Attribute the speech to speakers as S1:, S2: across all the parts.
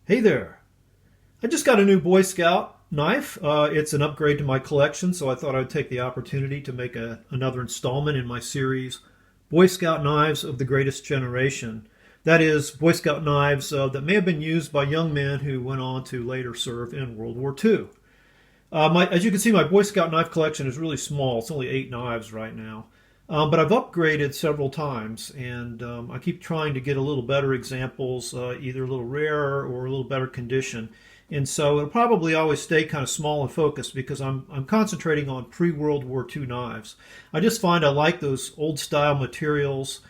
S1: Hey there. I just got a new Boy Scout knife. It's an upgrade to my collection, so I thought I'd take the opportunity to make another installment in my series, Boy Scout Knives of the Greatest Generation. That is, Boy Scout knives that may have been used by young men who went on to later serve in World War II. As you can see, my Boy Scout knife collection is really small. It's only 8 knives right now. But I've upgraded several times, and I keep trying to get a little better examples, either a little rarer or a little better condition. And so it'll probably always stay kind of small and focused because I'm concentrating on pre-World War II knives. I just find I like those old style materials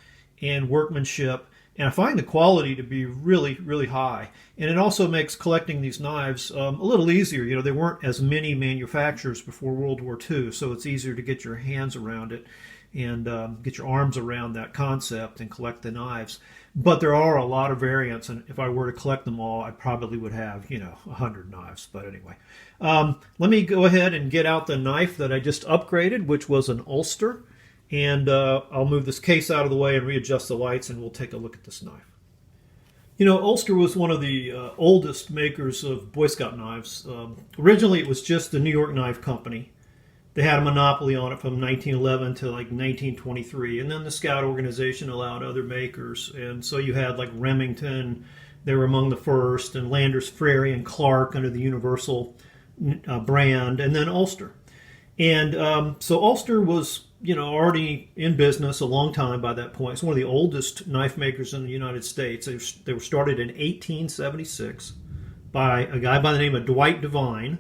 S1: and workmanship, and I find the quality to be really, really high. And it also makes collecting these knives a little easier. You know, there weren't as many manufacturers before World War II, so it's easier to get your hands around it and get your arms around that concept and collect the knives. But there are a lot of variants, and if I were to collect them all, I probably would have, 100 knives. But anyway, let me go ahead and get out the knife that I just upgraded, which was an Ulster. And I'll move this case out of the way and readjust the lights, and we'll take a look at this knife. You know, Ulster was one of the oldest makers of Boy Scout knives. Originally, it was just the New York Knife Company. They had a monopoly on it from 1911 to like 1923, and then the Scout organization allowed other makers, and so you had like Remington, they were among the first, and Landers, Frary, and Clark under the Universal brand, and then Ulster. And so Ulster was, already in business a long time by that point. It's one of the oldest knife makers in the United States. They were started in 1876 by a guy by the name of Dwight Devine,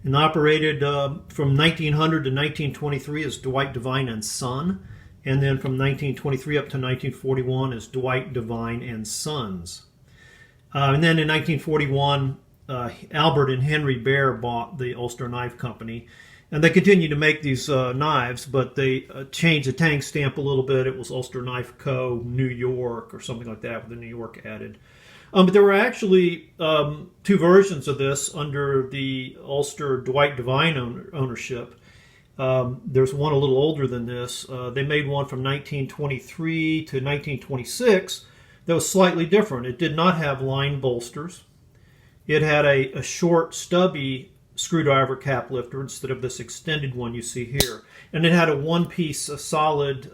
S1: and operated from 1900 to 1923 as Dwight Devine and Son, and then from 1923 up to 1941 as Dwight Devine and Sons. And then in 1941, Albert and Henry Bear bought the Ulster Knife Company, and they continued to make these knives, but they changed the tank stamp a little bit. It was Ulster Knife Co. New York or something like that, with the New York added. But there were actually two versions of this under the Ulster Dwight Devine ownership. There's one a little older than this. They made one from 1923 to 1926 that was slightly different. It did not have line bolsters. It had a short, stubby screwdriver cap lifter instead of this extended one you see here. And it had a one-piece solid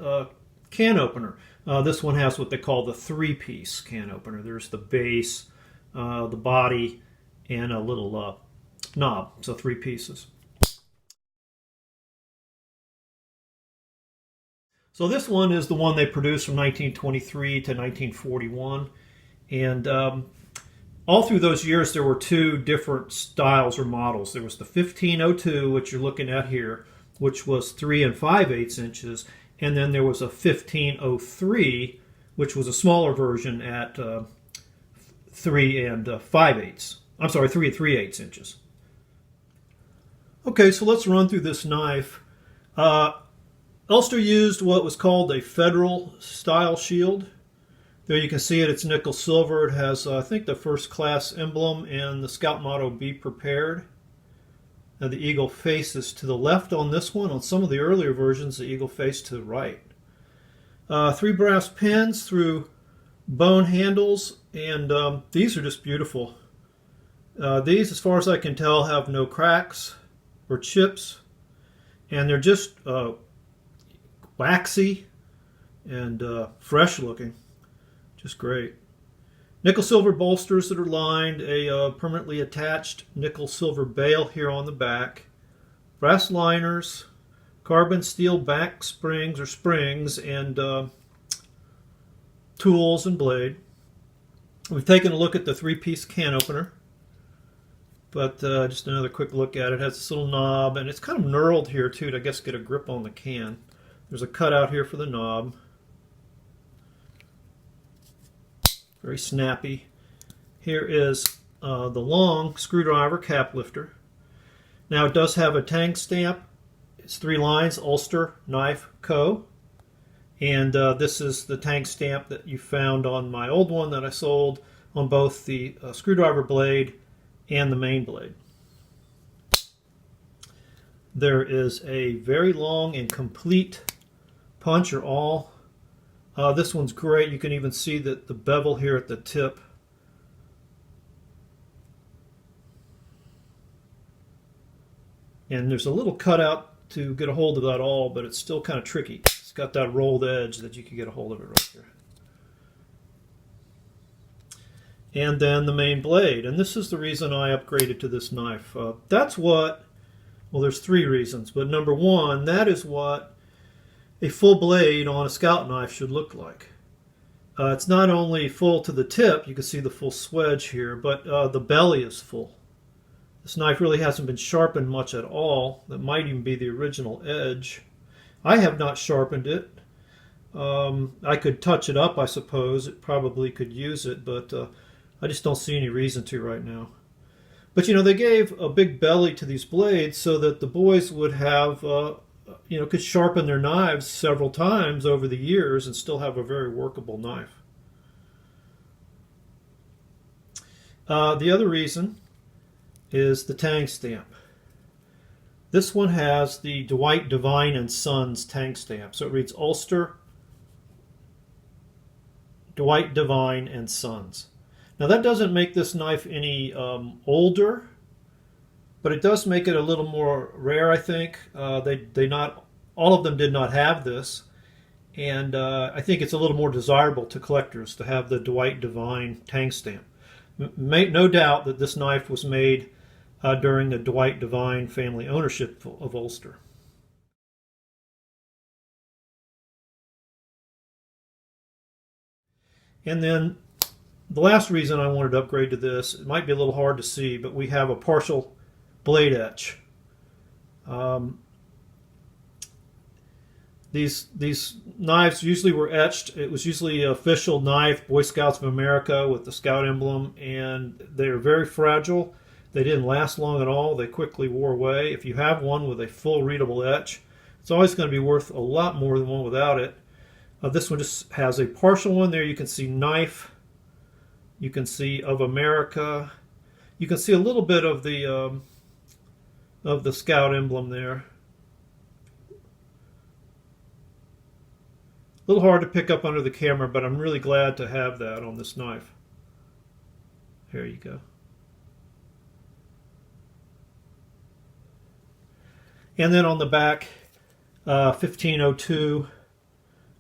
S1: can opener. This one has what they call the three-piece can opener. There's the base, the body, and a little knob. So 3 pieces. So this one is the one they produced from 1923 to 1941. And all through those years, there were 2 different styles or models. There was the 1502, which you're looking at here, which was 3 5/8 inches. And then there was a 1503, which was a smaller version at 3 5/8. I'm sorry, 3 3/8 inches. Okay, so let's run through this knife. Ulster used what was called a Federal style shield. There you can see it. It's nickel silver. It has, I think, the first class emblem and the Scout motto, "Be prepared." Now the eagle faces to the left on this one. On some of the earlier versions, the eagle faced to the right. 3 brass pins through bone handles, and these are just beautiful. These, as far as I can tell, have no cracks or chips, and they're just waxy and fresh looking. Just great. Nickel silver bolsters that are lined, a permanently attached nickel silver bail here on the back, brass liners, carbon steel back springs or springs, and tools and blade. We've taken a look at the 3-piece can opener, but just another quick look at it. It has this little knob, and it's kind of knurled here too to, I guess, get a grip on the can. There's a cutout here for the knob. Very snappy. Here is the long screwdriver cap lifter. Now it does have a tank stamp. It's 3 lines, Ulster Knife Co. And this is the tank stamp that you found on my old one that I sold on both the screwdriver blade and the main blade. There is a very long and complete punch or awl. This one's great. You can even see that the bevel here at the tip And there's a little cutout to get a hold of that awl, but it's still kind of tricky. It's got that rolled edge that you can get a hold of it right there. And then the main blade. And this is the reason I upgraded to this knife. That's what, well, there's three reasons. But number one, that is what a full blade on a scout knife should look like. It's not only full to the tip, you can see the full swedge here, but the belly is full. This knife really hasn't been sharpened much at all. That might even be the original edge. I have not sharpened it. I could touch it up, I suppose. It probably could use it, but I just don't see any reason to right now. But you know, they gave a big belly to these blades so that the boys would have, could sharpen their knives several times over the years and still have a very workable knife. The other reason is the tang stamp. This one has the Dwight Devine and Sons tang stamp. So it reads Ulster Dwight Devine and Sons. Now that doesn't make this knife any older, but it does make it a little more rare, I think. All of them did not have this, and I think it's a little more desirable to collectors to have the Dwight Devine tang stamp. No doubt that this knife was made during the Dwight Devine family ownership of Ulster. And then the last reason I wanted to upgrade to this, it might be a little hard to see, but we have a partial blade etch. These knives usually were etched. It was usually an official knife, Boy Scouts of America with the Scout emblem, and they are very fragile. They didn't last long at all. They quickly wore away. If you have one with a full readable etch, it's always going to be worth a lot more than one without it. This one just has a partial one there. You can see knife. You can see of America. You can see a little bit of the Scout emblem there. A little hard to pick up under the camera, but I'm really glad to have that on this knife. There you go. And then on the back, 1502.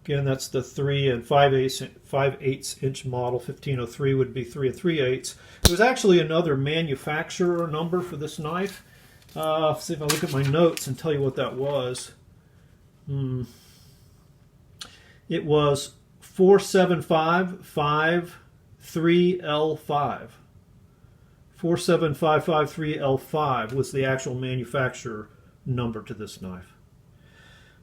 S1: Again, that's the 3 and 5/8 inch model. 1503 would be 3 3/8. There's actually another manufacturer number for this knife. See if I look at my notes and tell you what that was. It was 47553L5. 47553L5 was the actual manufacturer number to this knife.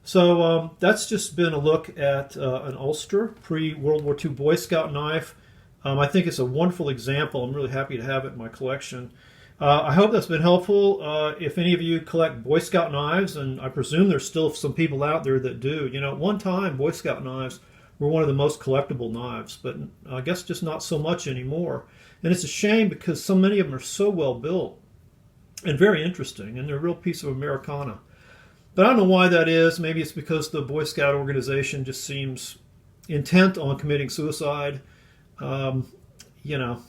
S1: So that's just been a look at an Ulster pre-World War II Boy Scout knife. I think it's a wonderful example. I'm really happy to have it in my collection. I hope that's been helpful. If any of you collect Boy Scout knives, and I presume there's still some people out there that do. You know, at one time, Boy Scout knives were one of the most collectible knives, but I guess just not so much anymore. And it's a shame because so many of them are so well built and very interesting, and they're a real piece of Americana. But I don't know why that is. Maybe it's because the Boy Scout organization just seems intent on committing suicide. You know,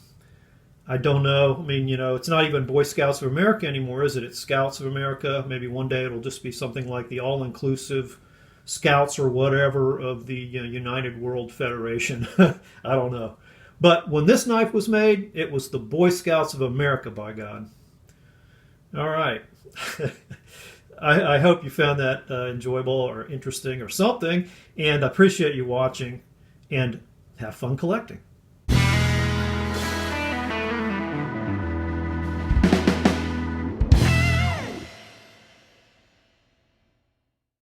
S1: I don't know. I mean, you know, it's not even Boy Scouts of America anymore, is it? It's Scouts of America. Maybe one day it'll just be something like the all-inclusive Scouts or whatever of the United World Federation. I don't know. But when this knife was made, it was the Boy Scouts of America, by God. All right. I hope you found that enjoyable or interesting or something, and I appreciate you watching, and have fun collecting.